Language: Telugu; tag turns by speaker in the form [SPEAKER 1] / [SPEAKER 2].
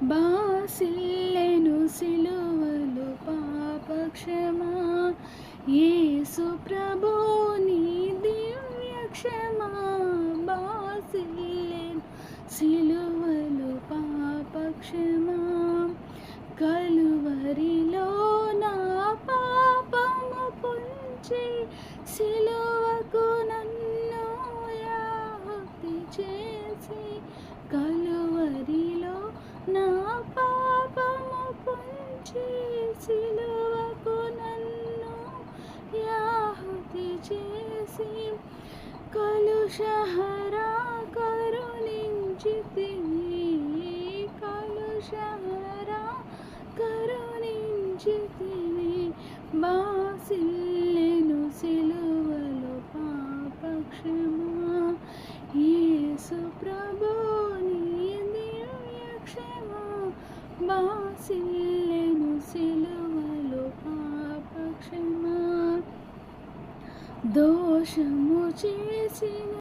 [SPEAKER 1] బాసిల్లెను సిలువలు పాపక్షమా, యేసు ప్రభు నీ దివ్య క్షమా. బాసిల్లెను సిలువలు పాపక్షమా, కలువరిలో నా పాపము పుంచి సిలువకు నన్ను యాహుతి చేసి, కలువరిలో నా పాపము పుంచి సిలువకు నన్ను యాహుతి చేసి, కలుషహరా కరుణించితివి, కలుషహరా కరుణించితివి. బాసిల్లెను సిలువలు పాపక్షమా, యేసు ప్రభు నీ దివ్య క్షమా. బాసిల్లెను సిలువలు పాపక్షమా, దోషము చేసిన